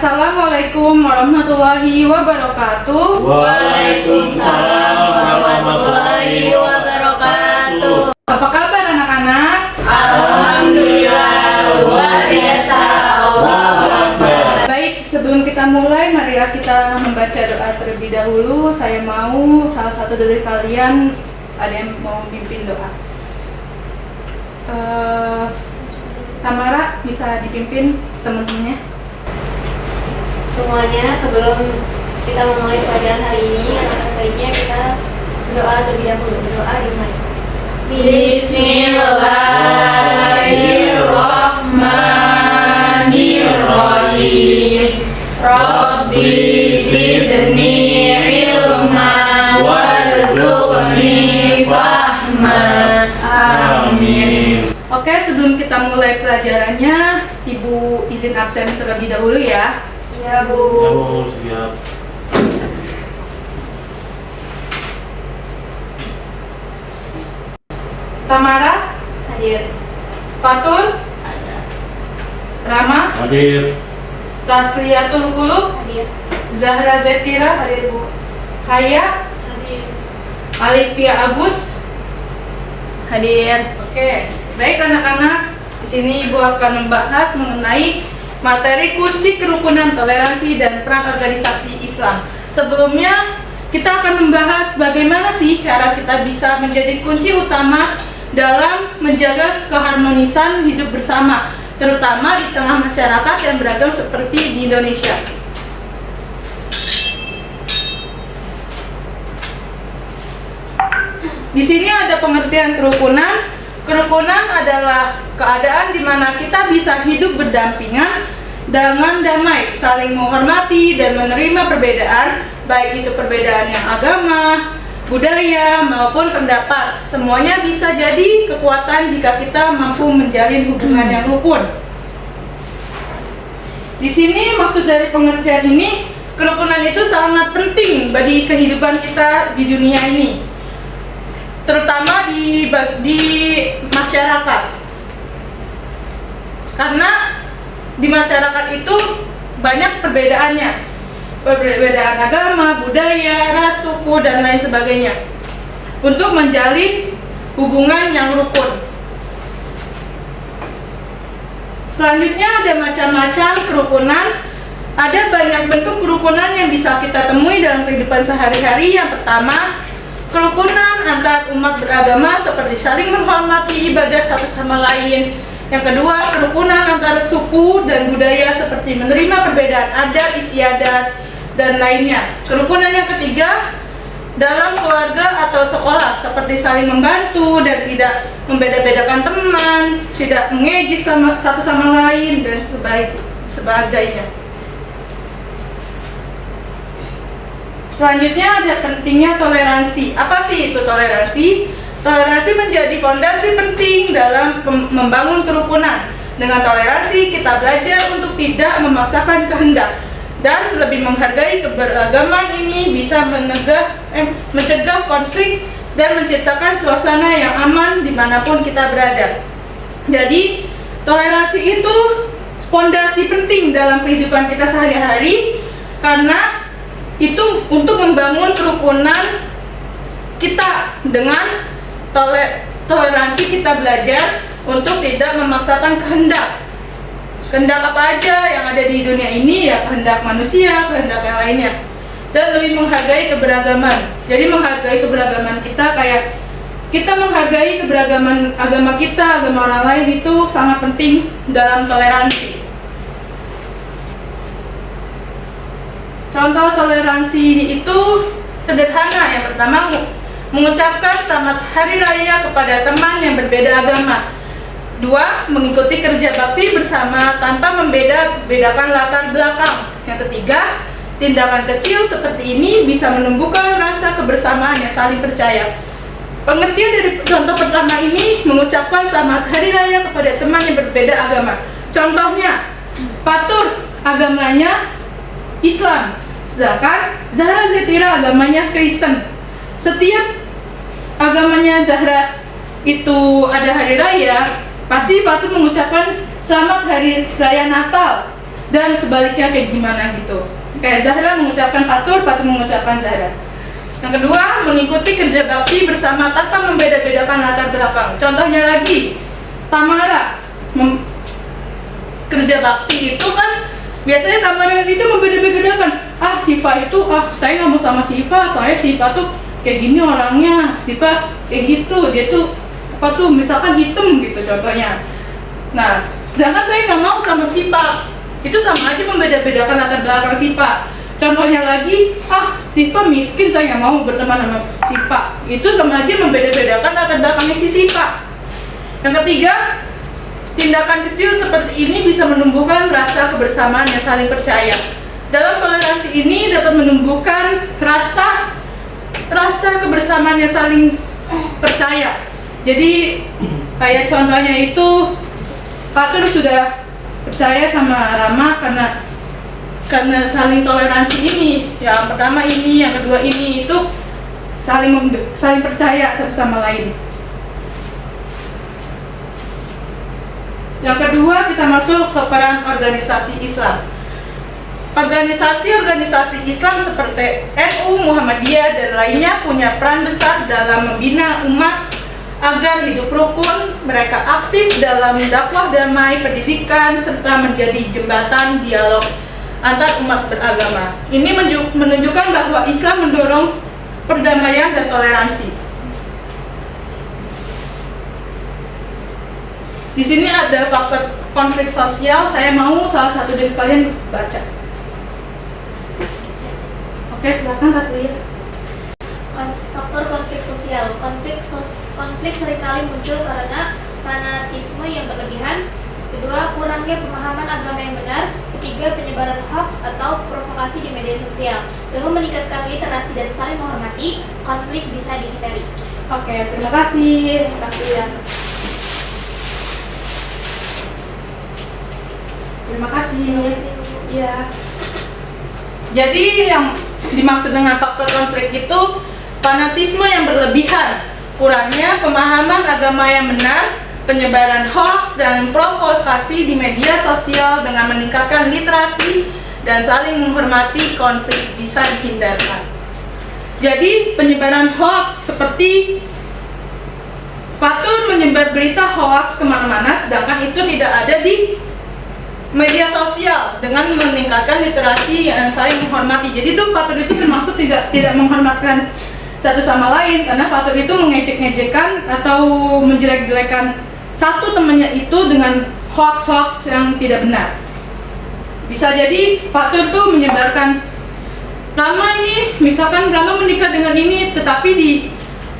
Assalamualaikum warahmatullahi wabarakatuh. Waalaikumsalam warahmatullahi wabarakatuh. Apa kabar anak-anak? Alhamdulillah, luar biasa. Allahu Akbar. Baik, sebelum kita mulai, marilah kita membaca doa terlebih dahulu. Saya mau salah satu dari kalian ada yang mau mimpin doa. Tamara bisa dipimpin teman-temannya. Semuanya, sebelum kita memulai pelajaran hari ini, alangkah baiknya kita berdoa terlebih dahulu. Berdoa dimulai. Bismillahirrahmanirrahim. Rabbi zidni ilma warzuqni fahma. Amin. Oke, sebelum kita mulai pelajarannya, Ibu izin absen terlebih dahulu ya. Ya, Bu. Siap. Tamara, Hadir. Fatul, Ada. Rama, Hadir. Tasliyatul Qulub, Hadir. Zahra Zetira, Hadir, Bu. Haya, Hadir. Alifia Agus. Hadir. Oke, baik anak-anak. Di sini Ibu akan membahas mengenai materi kunci kerukunan, toleransi, dan peran organisasi Islam. Sebelumnya, kita akan membahas bagaimana sih cara kita bisa menjadi kunci utama dalam menjaga keharmonisan hidup bersama, terutama di tengah masyarakat yang beragam seperti di Indonesia. Di sini ada pengertian kerukunan. Kerukunan adalah keadaan di mana kita bisa hidup berdampingan dengan damai, saling menghormati dan menerima perbedaan, baik itu perbedaan yang agama, budaya, maupun pendapat. Semuanya bisa jadi kekuatan jika kita mampu menjalin hubungan yang rukun. Di sini maksud dari pengertian ini, kerukunan itu sangat penting bagi kehidupan kita di dunia ini, terutama di masyarakat, karena di masyarakat itu banyak perbedaannya, perbedaan agama, budaya, ras, suku, dan lain sebagainya, untuk menjalin hubungan yang rukun. Selanjutnya ada macam-macam kerukunan. Ada banyak bentuk kerukunan yang bisa kita temui dalam kehidupan sehari-hari. Yang pertama, kerukunan antar umat beragama seperti saling menghormati ibadah satu sama lain. Yang kedua, kerukunan antara suku dan budaya seperti menerima perbedaan adat, istiadat, dan lainnya. Kerukunan yang ketiga, dalam keluarga atau sekolah seperti saling membantu dan tidak membeda-bedakan teman, tidak mengejek satu sama lain, dan sebagainya. Selanjutnya ada pentingnya toleransi. Apa sih itu toleransi? Toleransi menjadi fondasi penting dalam membangun kerukunan. Dengan toleransi kita belajar untuk tidak memaksakan kehendak dan lebih menghargai keberagaman. Ini bisa mencegah konflik dan menciptakan suasana yang aman dimanapun kita berada. Jadi toleransi itu fondasi penting dalam kehidupan kita sehari-hari, karena itu untuk membangun kerukunan kita. Dengan toleransi kita belajar untuk tidak memaksakan kehendak. Kehendak apa aja yang ada di dunia ini, ya kehendak manusia, kehendak yang lainnya. Dan lebih menghargai keberagaman. Jadi menghargai keberagaman kita kayak kita menghargai keberagaman agama kita, agama orang lain, itu sangat penting dalam toleransi. Contoh toleransi itu sederhana. Yang pertama, mengucapkan selamat hari raya kepada teman yang berbeda agama. Dua, mengikuti kerja bakti bersama tanpa membeda-bedakan latar belakang. Yang ketiga, tindakan kecil seperti ini bisa menumbuhkan rasa kebersamaan yang saling percaya. Pengertian dari contoh pertama ini, mengucapkan selamat hari raya kepada teman yang berbeda agama. Contohnya, Fatur agamanya Islam, sedangkan Zahra Zetira agamanya Kristen. Setiap agamanya Zahra itu ada hari raya, pasti Fatur mengucapkan selamat hari raya Natal. dan sebaliknya kayak gimana gitu. Kayak Zahra mengucapkan Fatur, Fatur mengucapkan Zahra. Yang kedua, mengikuti kerja bakti bersama tanpa membeda-bedakan latar belakang. Contohnya lagi, Tamara kerja bakti itu kan biasanya Tamara itu membeda-bedakan. Siva itu, saya nggak mau sama Siva, soalnya Siva tuh kayak gini orangnya, Siva kayak gitu, dia tuh misalkan hitam gitu contohnya. Nah, sedangkan saya nggak mau sama Siva, itu sama aja membeda-bedakan latar belakang Siva. Contohnya lagi, Siva miskin, saya nggak mau berteman sama Siva. Itu sama aja membeda-bedakan latar belakangnya si Siva. Yang ketiga, tindakan kecil seperti ini bisa menumbuhkan rasa kebersamaan yang saling percaya. Dalam toleransi ini dapat menumbuhkan rasa kebersamaan yang saling percaya. Jadi kayak contohnya itu, Fatur sudah percaya sama Rama karena saling toleransi ini. Yang pertama ini, yang kedua ini, itu saling percaya satu sama lain. Yang kedua, kita masuk ke peran organisasi Islam. Organisasi Islam seperti NU, Muhammadiyah, dan lainnya punya peran besar dalam membina umat agar hidup rukun. Mereka aktif dalam dakwah damai, pendidikan, serta menjadi jembatan dialog antar umat beragama. Ini menunjukkan bahwa Islam mendorong perdamaian dan toleransi. Di sini ada faktor konflik sosial. Saya mau salah satu dari kalian baca. Oke, silakan Taslia. Faktor konflik sosial. Konflik seringkali muncul karena fanatisme yang berlebihan. Kedua, kurangnya pemahaman agama yang benar. Ketiga, penyebaran hoax atau provokasi di media sosial. Dengan meningkatkan literasi dan saling menghormati, konflik bisa dihindari. Oke, terima kasih. Terima kasih ya. Terima kasih. Iya. Jadi yang dimaksud dengan faktor konflik itu fanatisme yang berlebihan, kurangnya pemahaman agama yang benar, penyebaran hoax dan provokasi di media sosial. Dengan meningkatkan literasi dan saling menghormati, konflik bisa dihindarkan. Jadi penyebaran hoax seperti Fatur menyebar berita hoax kemana-mana, sedangkan itu tidak ada di media sosial. Dengan meningkatkan literasi yang saling menghormati. Jadi itu Fatur itu termasuk tidak menghormatkan satu sama lain, karena Fatur itu mengejek-ngejekkan atau menjelek-jelekan satu temannya itu dengan hoax-hoax yang tidak benar. Bisa jadi Fatur tuh menyebarkan Rama ini, misalkan Rama menikah dengan ini, tetapi di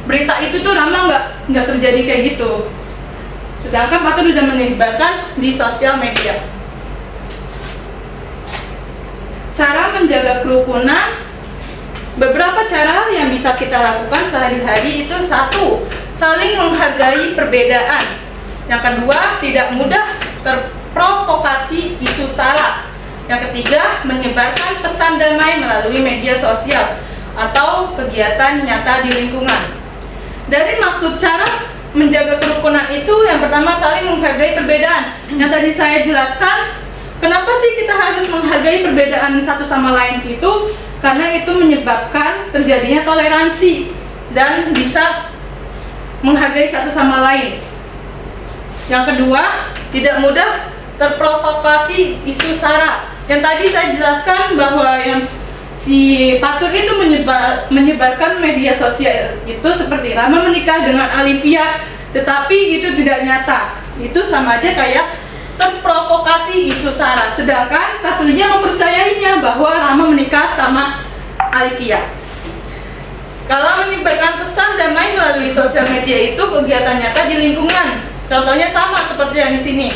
berita itu tuh Rama nggak terjadi kayak gitu. Sedangkan Fatur sudah menyebarkan di sosial media. Cara menjaga kerukunan, beberapa cara yang bisa kita lakukan sehari-hari itu: satu, saling menghargai perbedaan. Yang kedua, tidak mudah terprovokasi isu sara. Yang ketiga, menyebarkan pesan damai melalui media sosial atau kegiatan nyata di lingkungan. Dari maksud cara menjaga kerukunan itu, yang pertama saling menghargai perbedaan. Yang tadi saya jelaskan, kenapa sih kita harus menghargai perbedaan satu sama lain itu? Karena itu menyebabkan terjadinya toleransi dan bisa menghargai satu sama lain. Yang kedua, tidak mudah terprovokasi isu sara. Yang tadi saya jelaskan bahwa yang si Fatur itu menyebarkan media sosial itu seperti Rama menikah dengan Alivia, tetapi itu tidak nyata. Itu sama aja kayak terprovokasi isu sara. Sedangkan Taslia mempercayainya bahwa Rama menikah sama Alivia. Kalau menyebarkan pesan damai melalui sosial media itu kegiatan nyata di lingkungan. Contohnya sama seperti yang di sini.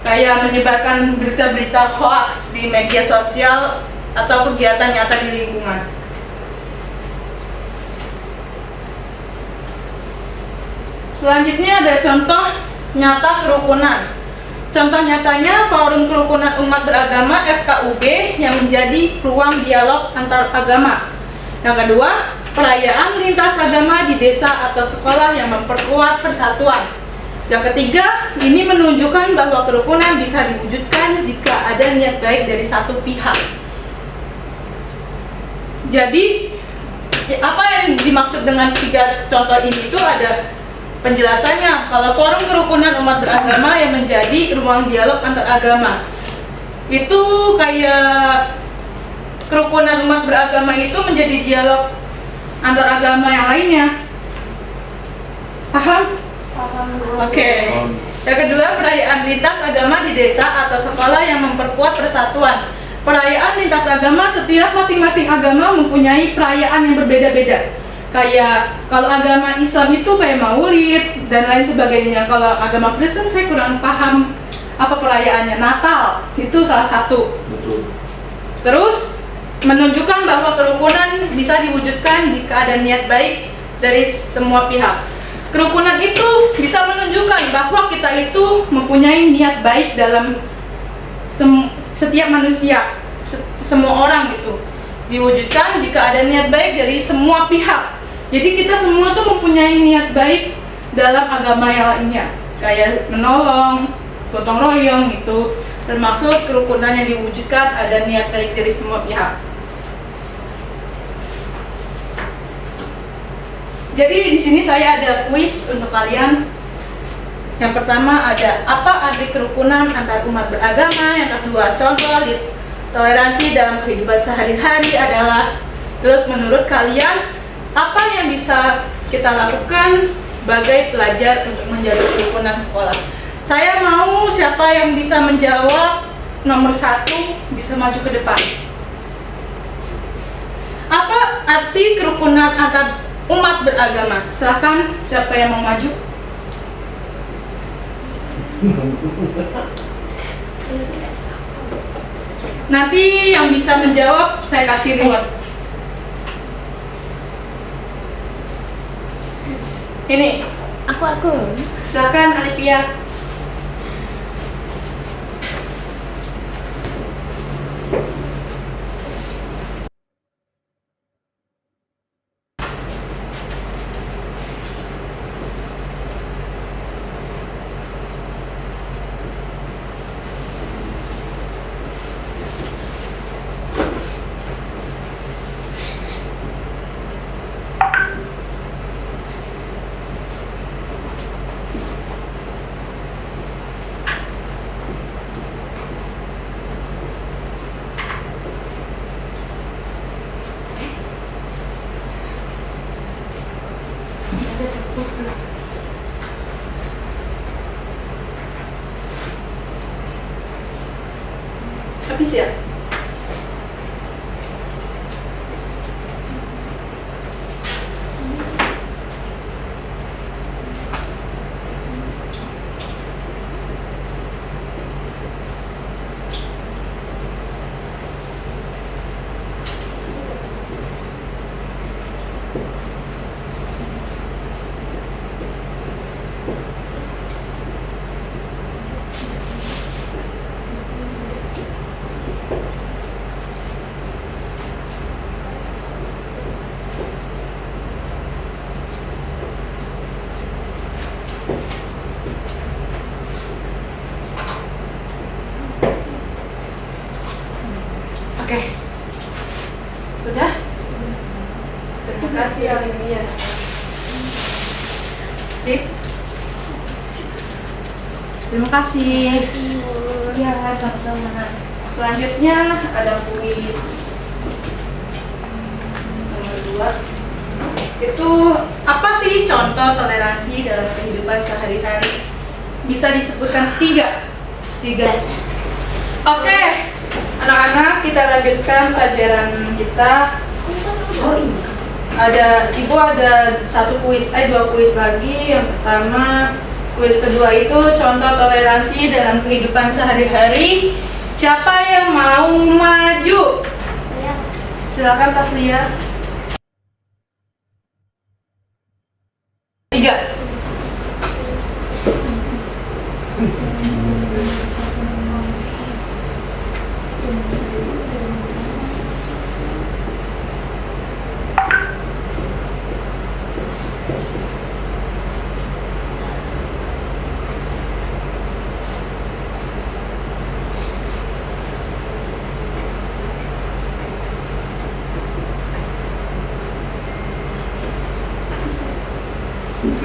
Kayak menyebarkan berita-berita hoax di media sosial atau kegiatan nyata di lingkungan. Selanjutnya ada contoh nyata kerukunan. Contoh nyatanya Forum Kerukunan Umat Beragama FKUB yang menjadi ruang dialog antar agama. Yang kedua, perayaan lintas agama di desa atau sekolah yang memperkuat persatuan. Yang ketiga, ini menunjukkan bahwa kerukunan bisa diwujudkan jika ada niat baik dari satu pihak. Jadi, apa yang dimaksud dengan 3 contoh ini itu ada penjelasannya. Kalau forum kerukunan umat beragama yang menjadi ruang dialog antar agama, itu kayak kerukunan umat beragama itu menjadi dialog antar agama yang lainnya. Paham? Paham. Oke. Yang kedua, perayaan lintas agama di desa atau sekolah yang memperkuat persatuan. Perayaan lintas agama, setiap masing-masing agama mempunyai perayaan yang berbeda-beda. Kayak kalau agama Islam itu kayak Maulid dan lain sebagainya. Kalau agama Kristen saya kurang paham apa perayaannya. Natal itu salah satu. Betul. Terus menunjukkan bahwa kerukunan bisa diwujudkan jika ada niat baik dari semua pihak. Kerukunan itu bisa menunjukkan bahwa kita itu mempunyai niat baik dalam setiap manusia, semua orang gitu. Diwujudkan jika ada niat baik dari semua pihak. Jadi kita semua tuh mempunyai niat baik dalam agama yang lainnya, kayak menolong, gotong royong gitu. Termasuk kerukunan yang diwujudkan ada niat baik dari semua pihak. Jadi di sini saya ada kuis untuk kalian. Yang pertama ada apa arti kerukunan antar umat beragama. Yang kedua, contoh toleransi dalam kehidupan sehari-hari adalah. Terus menurut kalian apa yang bisa kita lakukan sebagai pelajar untuk menjaga kerukunan sekolah? Saya mau siapa yang bisa menjawab nomor 1 bisa maju ke depan. Apa arti kerukunan antar umat beragama? Silahkan, siapa yang mau maju? Nanti yang bisa menjawab saya kasih reward. Ini, Aku. silahkan Alipia. Habis ya? Oke. Sudah? Terima kasih Olivia. Dip. Terima kasih. Ya, sama-sama. Selanjutnya ada kuis nomor 2. Itu apa sih contoh toleransi dalam kehidupan sehari-hari? Bisa disebutkan 3. Oke. Anak-anak, kita lanjutkan pelajaran kita. Ibu ada 2 kuis lagi. Yang pertama, kuis kedua itu contoh toleransi dalam kehidupan sehari-hari. Siapa yang mau maju? Silakan Taslia. 3.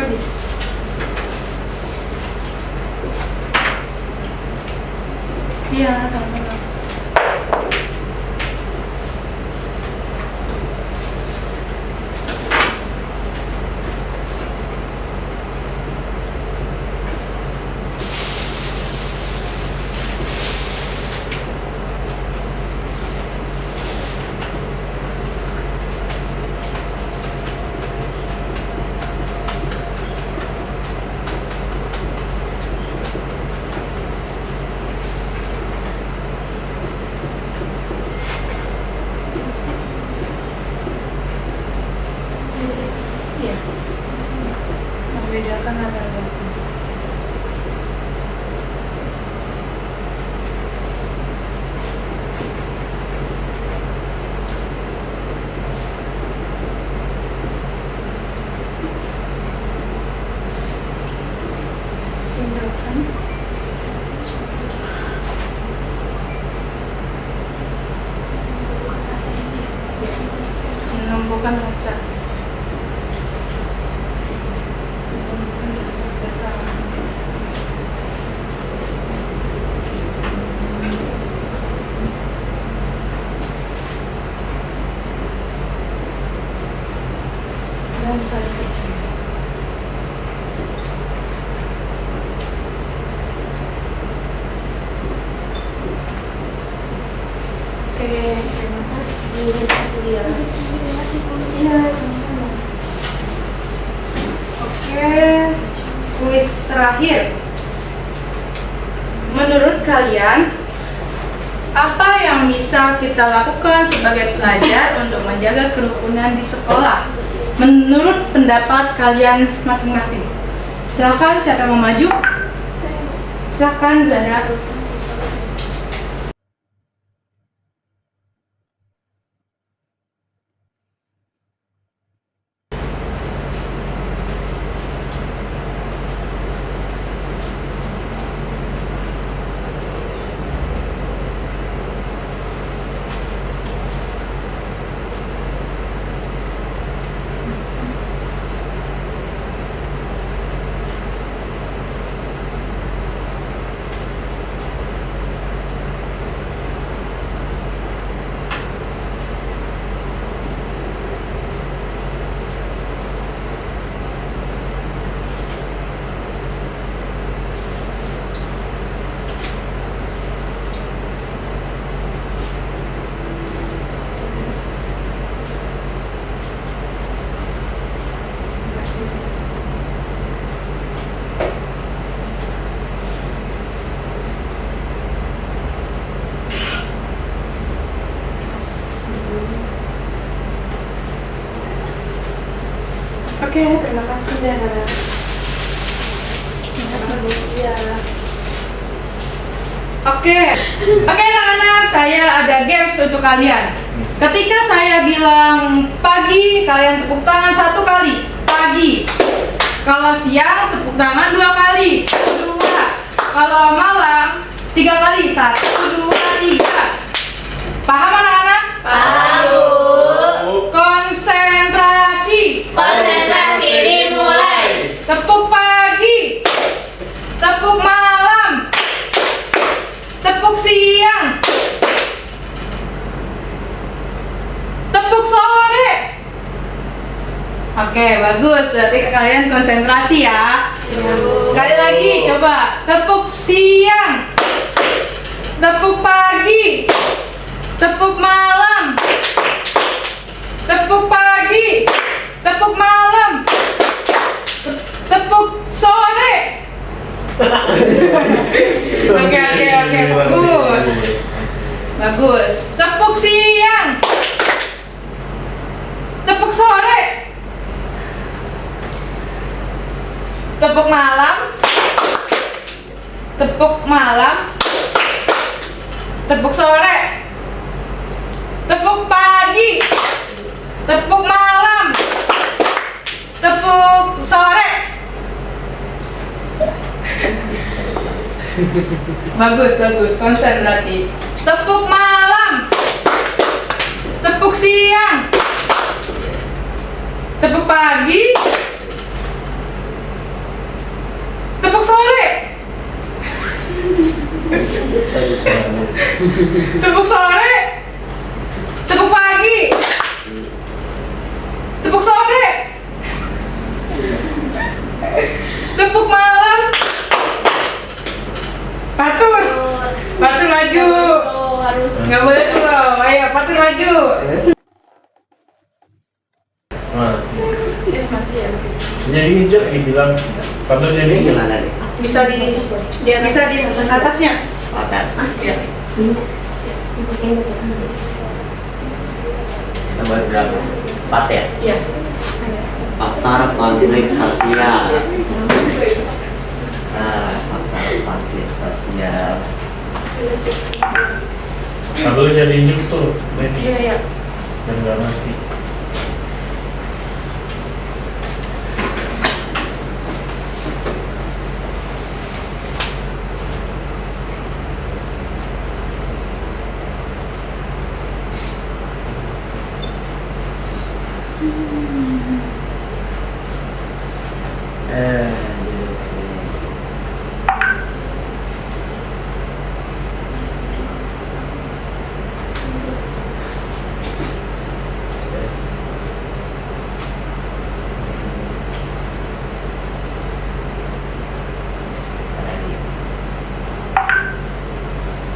Habis. Iya, sama-sama. Iya. Membedakan antara dua. Tindakan menumbuhkan rasa. Menumbuhkan rasa berkawan. Dan saling percaya. Oke, terima kasih ya. Iya, sama-sama. Oke, kuis terakhir. Menurut kalian, apa yang bisa kita lakukan sebagai pelajar untuk menjaga kerukunan di sekolah? Menurut pendapat kalian masing-masing. Silakan, siapa yang mau maju? Silakan, Zara. Oke, terima kasih Zara. Terima kasih Bu. Iya. Oke, anak-anak, saya ada games untuk kalian. Ketika saya bilang pagi, kalian tepuk tangan 1 kali. Pagi. Kalau siang, tepuk tangan 2 kali. 2. Kalau malam, 3 kali. 1, 2, 3. Paham anak-anak? Paham, Bu. Konsentrasi. Konsentrasi dimulai. Tepuk pagi. Tepuk malam. Tepuk siang. Tepuk sore. Oke, bagus. Berarti kalian konsentrasi ya. Sekali lagi, coba. Tepuk siang. Tepuk pagi. Tepuk malam. Tepuk pagi. Tepuk malam. Tepuk sore. Oke, bagus. Bagus. Tepuk siang. Tepuk sore. Tepuk malam. Tepuk malam. Tepuk sore. Tepuk pagi. Tepuk malam. Tepuk sore. Bagus, konsen berarti. Tepuk malam. Tepuk siang. Tepuk pagi. Tepuk sore. Tepuk sore. Tepuk pagi. Tepuk sore. Tepuk malam. Patur. Patur maju. Harus Nggak boleh slow. Ayo, patur maju. Mati ya. Jadi injek dibilang kalau jadi Ini gimana nih? Bisa di atasnya. Atas. Ya. Nomor berapa? 4 ya? Iya. Faktor konflik sosial. Faktor konflik sosial. kalau jadi injek tuh, ini Iya, iya. dan nggak mati.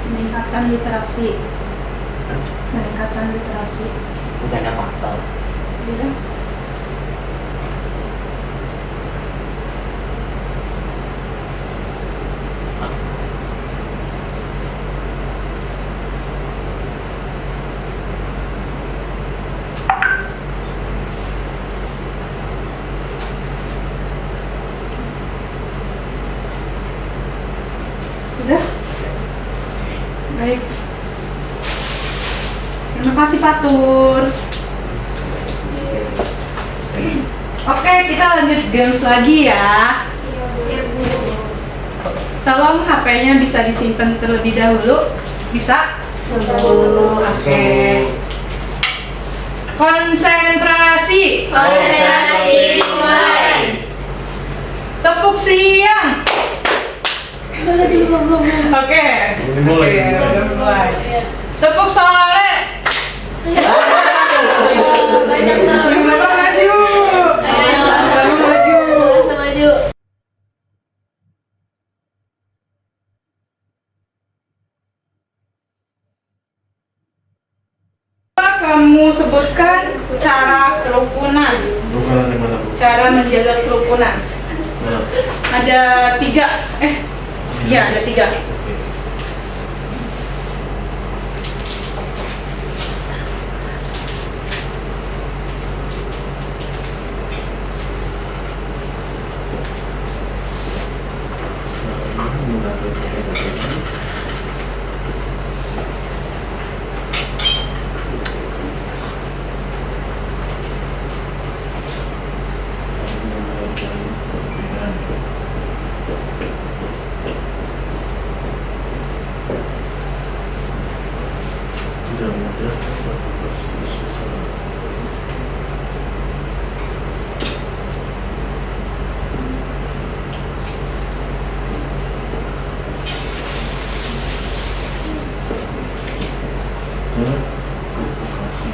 Peningkatan literasi. Peningkatan literasi. Udah ada faktor. Iya. Udah. Baik. Terima kasih Patur. Oke, kita lanjut games lagi ya. Tolong HP-nya bisa disimpan terlebih dahulu. Bisa? Oke. Konsentrasi. konsentrasi mulai. Tepuk siang. Oke. Ini mulai. Oke, udah mulai. Tepuk sore. Banyak tuh. Bapak maju. Bapak maju. Maju. Kamu sebutkan cara kerukunan. Bukan di mana bu? Cara menjaga kerukunan. Nah, Ada 3. Iya, ada 3. tidak mudah, tapi susah. Provokasi.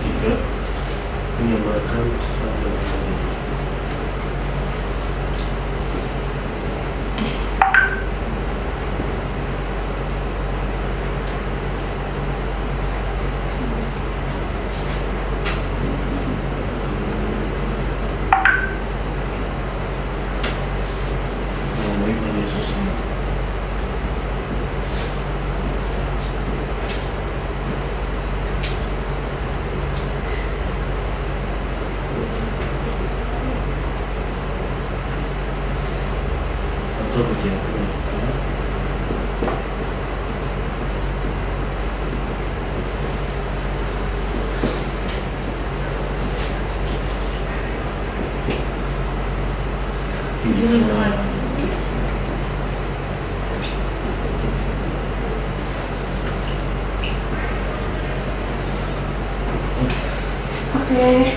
Tiga, menyebarkan pesan dari melalui media sosial. Atau bagian kedua. Di lingkungan. Oke.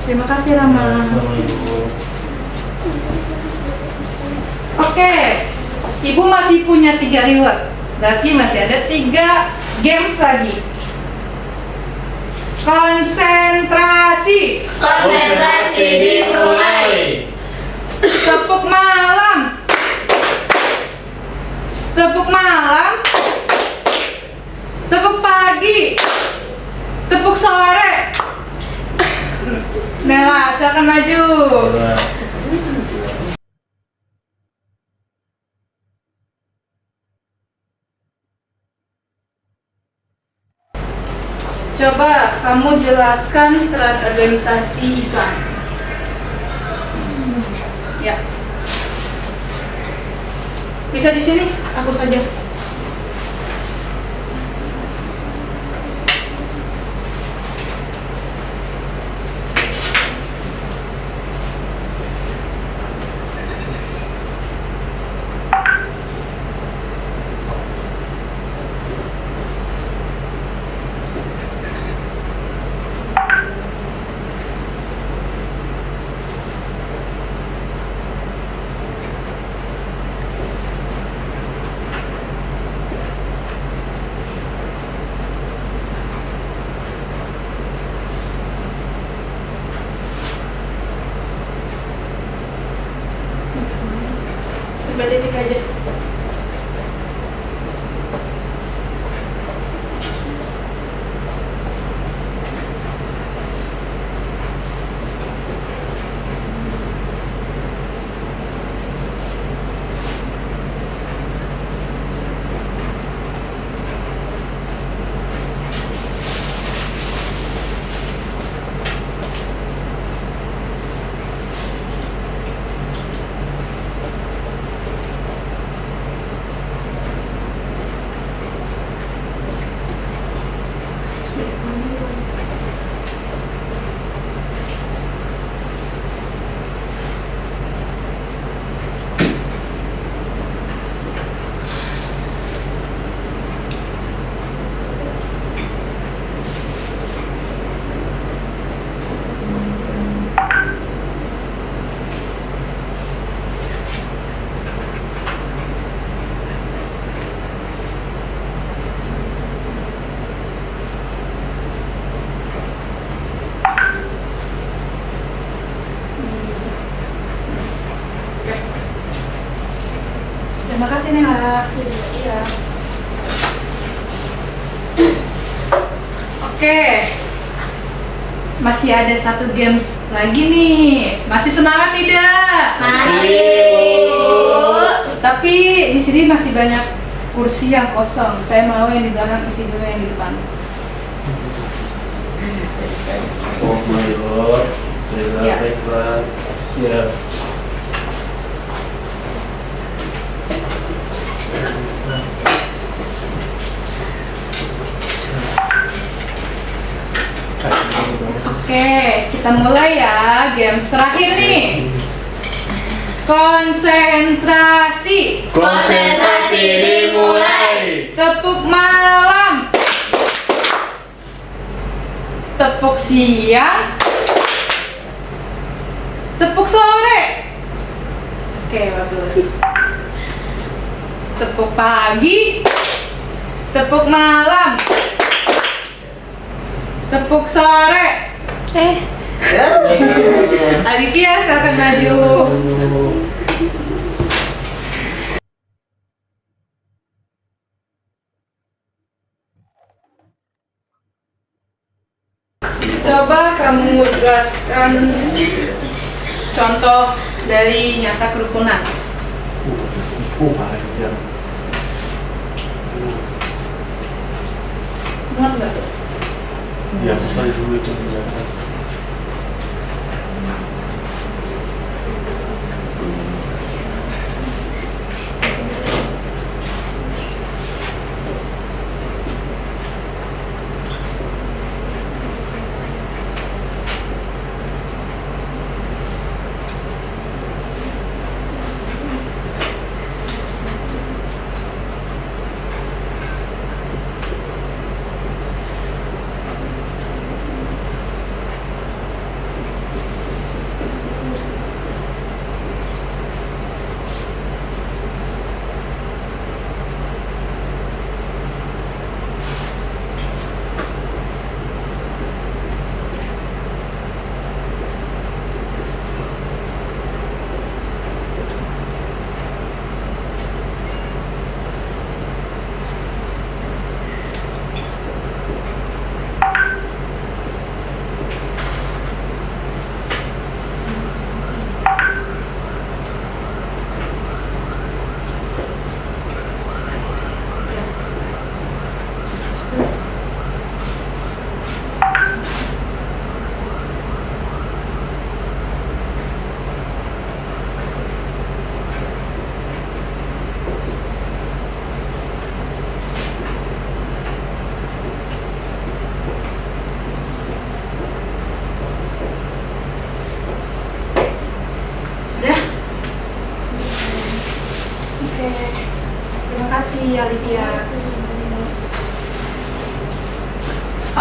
Terima kasih Rama. Sama Ibu. Oke, Ibu masih punya 3 reward. Berarti masih ada 3 games lagi. Konsentrasi. Konsentrasi dimulai. Tepuk malam. Tepuk malam. Tepuk pagi. Tepuk sore. Nela, silakan maju. Bola. Coba kamu jelaskan peran organisasi Islam. Ya. Bisa di sini, aku saja. Balik aja. Terima kasih nih, Kak. Iya. Oke. Masih ada 1 games lagi nih. Masih semangat tidak? Masih. Tapi di sini masih banyak kursi yang kosong. Saya mau yang di belakang isi dulu yang di depan. Oh my lord. Ya. Baiklah. Siap. Oke, kita mulai ya. Games terakhir nih. Konsentrasi. Konsentrasi dimulai. Tepuk malam. Tepuk siang. Tepuk sore. Oke, bagus. Tepuk pagi. Tepuk malam. Tepuk sore. Aditya, silakan maju. Coba kamu jelaskan contoh dari nyata kerukunan. Panjang. Muat nggak? Dihapus aja dulu itu di atas.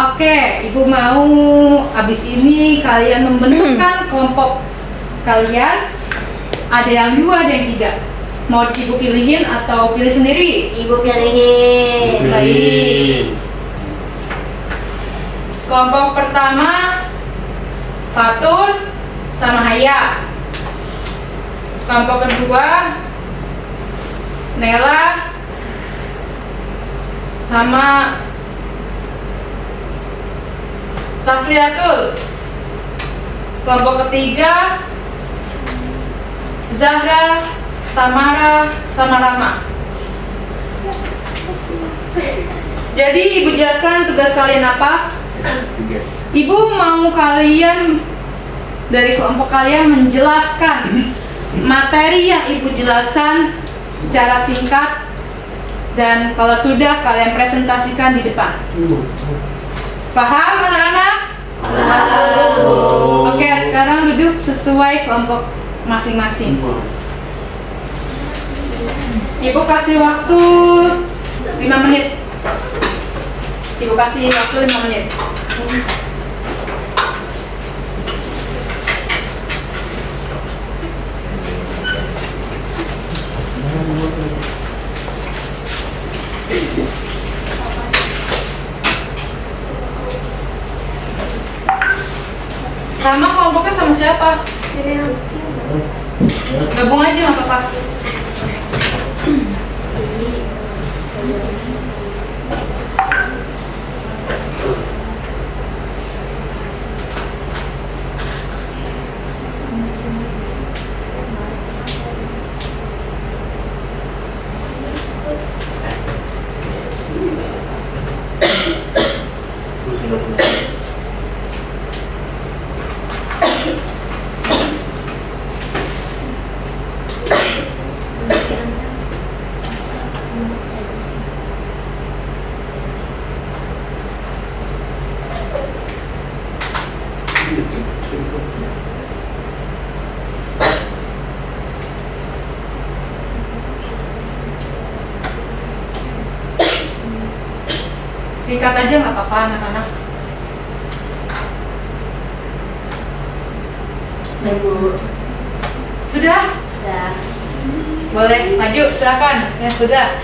Oke, Ibu mau abis ini kalian membentukkan kelompok kalian. Ada yang 2, ada yang 3. Mau Ibu pilihin atau pilih sendiri? Ibu pilihin. Baik. Kelompok pertama Fatur sama Haya. Kelompok kedua Nela sama Tasliatul. Kelompok ketiga Zahra, Tamara, sama Rama. Jadi Ibu jelaskan tugas kalian apa? Ibu mau kalian dari kelompok kalian menjelaskan materi yang Ibu jelaskan secara singkat, dan kalau sudah kalian presentasikan di depan. Paham anak-anak? Oke, sekarang duduk sesuai kelompok masing-masing. Ibu kasih waktu 5 menit. Ibu kasih waktu 5 menit. Rama kelompoknya sama siapa? Gabung aja nggak apa-apa. Sikat aja nggak apa-apa anak-anak. Ibu. Sudah? Sudah. Boleh maju, silakan. Ya sudah.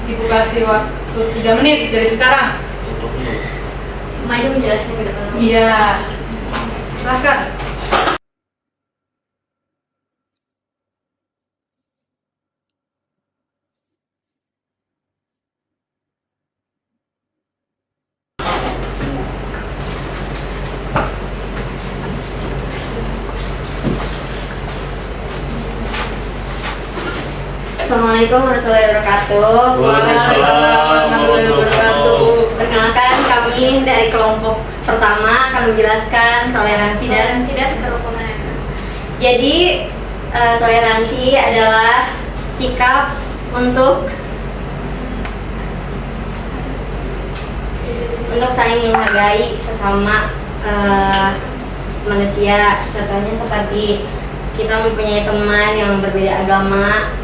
Ibu kasih waktu 3 menit dari sekarang. Maju menjelaskan ke depan. Iya. Silakan. Assalamualaikum warahmatullahi wabarakatuh. Waalaikumsalam warahmatullahi wabarakatuh. Perkenalkan, kami dari kelompok pertama akan menjelaskan toleransi dan kerukunan. Jadi toleransi adalah sikap untuk saling menghargai sesama manusia. Contohnya seperti kita mempunyai teman yang berbeda agama,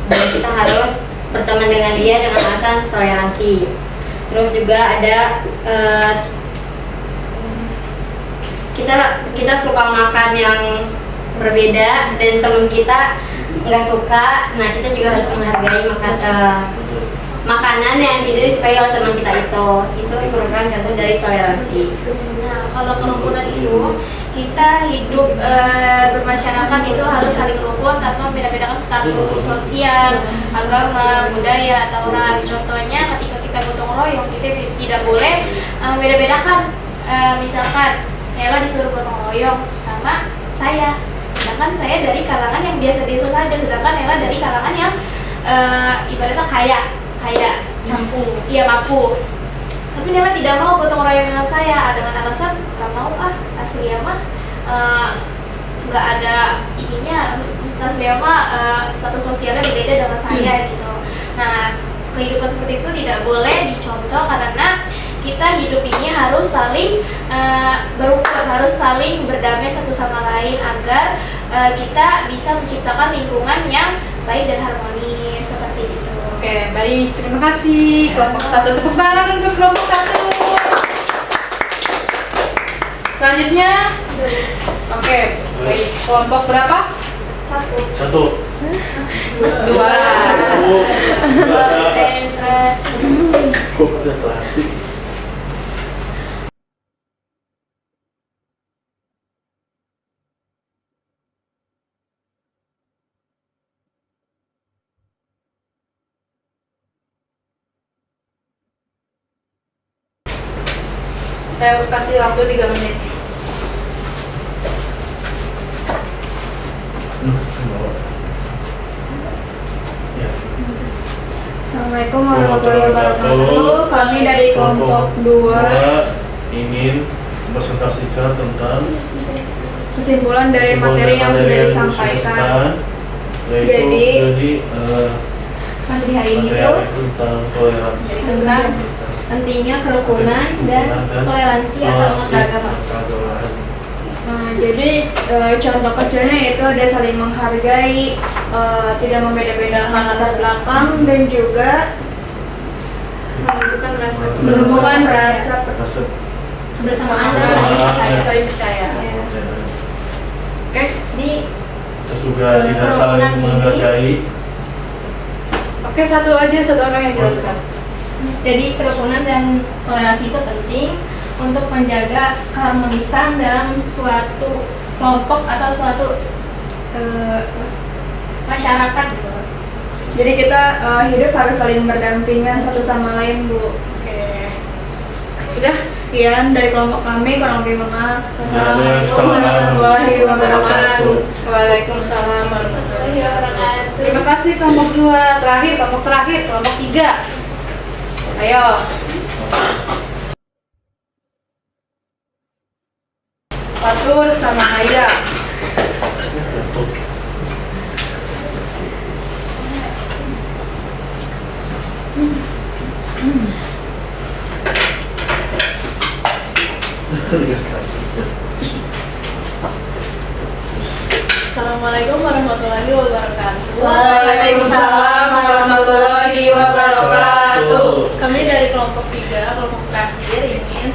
dan kita harus berteman dengan dia dengan alasan toleransi. Terus juga ada kita suka makan yang berbeda dan teman kita nggak suka. Nah, kita juga harus menghargai makanan yang tidak disukai oleh teman kita itu merupakan contoh dari toleransi. Nah, kalau kerukunan itu kita hidup bermasyarakat itu harus saling rukun tanpa membeda-bedakan status sosial, agama, budaya, atau ras. Contohnya ketika kita gotong royong, kita tidak boleh membeda-bedakan. Misalkan Nela disuruh gotong royong sama saya, sedangkan saya dari kalangan yang biasa-biasa saja, sedangkan Nela dari kalangan yang ibaratnya kaya mampu. Tapi Nela tidak mau gotong royong dengan saya dengan alasan nggak mau Taslia mah nggak ada ininya, Taslia mah status sosialnya berbeda dengan saya gitu. Nah, kehidupan seperti itu tidak boleh dicontoh karena kita hidup ini harus saling berukun, harus saling berdamai satu sama lain agar kita bisa menciptakan lingkungan yang baik dan harmonis seperti itu. Oke, baik. Terima kasih. Kelompok 1, tepuk tangan untuk kelompok 1. Selanjutnya, oke, baik. Kelompok berapa? 1. 1. 2. Konsentrasi. Konsentrasi. Saya kasih waktu 3 menit. Assalamualaikum warahmatullahi wabarakatuh. Kami dari kelompok 2 ingin presentasikan tentang kesimpulan dari materi yang sudah disampaikan. Jadi, materi hari ini tuh tentang toleransi tentang pentingnya kerukunan dan toleransi antar agama. Nah, jadi contoh kecilnya itu ada saling menghargai, tidak membeda-bedakan latar belakang, dan juga menumbuhkan rasa kebersamaan dan Saling percaya. Ya. Oke. Di terus juga tidak saling menghargai. Oke, satu orang yang jelaskan. Jadi kerukunan dan toleransi itu penting untuk menjaga keharmonisan dalam suatu kelompok atau suatu masyarakat gitu. Jadi kita hidup harus saling berdampingan satu sama lain, Bu. Oke. Udah. Sekian dari kelompok kami, kurang lebih mohon maaf. Assalamualaikum warahmatullahi wabarakatuh. Waalaikumsalam warahmatullahi wabarakatuh. Terima kasih kelompok 2. Terakhir, kelompok 3. Ayo. Fatur sama Haya. Assalamualaikum warahmatullahi wabarakatuh. Waalaikumsalam warahmatullahi wabarakatuh. Kami dari kelompok 3, kelompok terakhir ingin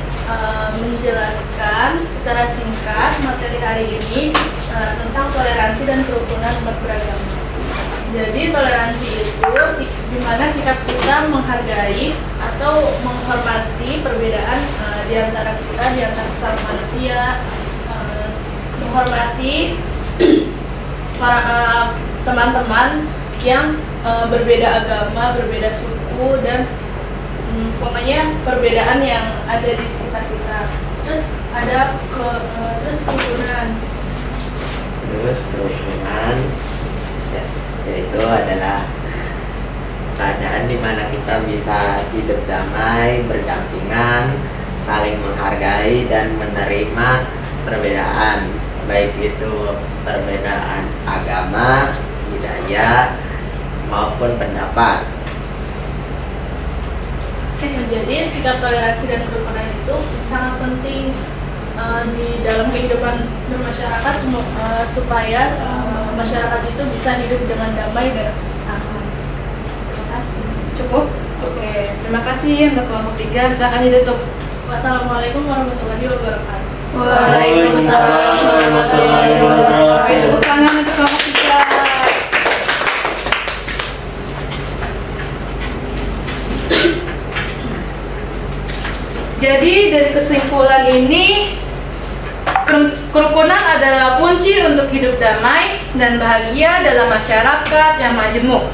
menjelaskan secara singkat materi hari ini tentang toleransi dan kerukunan umat beragama. Jadi toleransi itu di mana sikap kita menghargai atau menghormati perbedaan di antara kita, di antara sesama manusia, menghormati para teman-teman yang berbeda agama, berbeda suku, dan pokoknya perbedaan yang ada di sekitar kita. Terus ada terus kerukunan. Terus kerukunan yaitu adalah keadaan di mana kita bisa hidup damai, berdampingan, saling menghargai dan menerima perbedaan, baik itu perbedaan agama, budaya, maupun pendapat. Jadi sikap toleransi dan kerukunan itu sangat penting di dalam kehidupan bermasyarakat supaya masyarakat itu bisa hidup dengan damai dan aman. Terima kasih. Cukup? Oke. Terima kasih untuk kelompok 3. Silakan ditutup. Wassalamualaikum warahmatullahi wabarakatuh. Waalaikumsalam warahmatullahi wabarakatuh. Oke, tepuk tangan untuk kelompok 3. Jadi dari kesimpulan ini, kerukunan adalah kunci untuk hidup damai dan bahagia dalam masyarakat yang majemuk.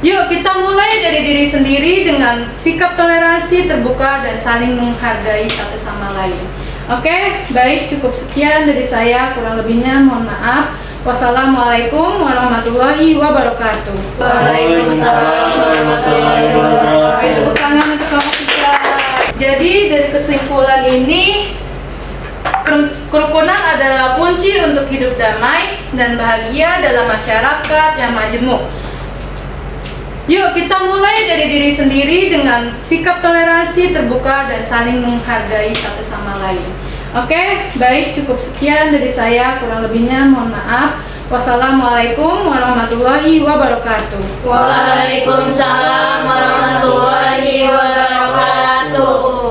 Yuk kita mulai dari diri sendiri dengan sikap toleransi, terbuka, dan saling menghargai satu sama lain. Oke, baik, cukup sekian dari saya, kurang lebihnya mohon maaf. Wassalamualaikum warahmatullahi wabarakatuh. Waalaikumsalam warahmatullahi wabarakatuh. Oke, tepuk tangan untuk kelompok 3. Jadi dari kesimpulan ini, kerukunan adalah kunci untuk hidup damai dan bahagia dalam masyarakat yang majemuk. Yuk kita mulai dari diri sendiri dengan sikap toleransi, terbuka, dan saling menghargai satu sama lain. Oke, baik, cukup sekian dari saya, kurang lebihnya mohon maaf. Wassalamualaikum warahmatullahi wabarakatuh. Waalaikumsalam warahmatullahi wabarakatuh.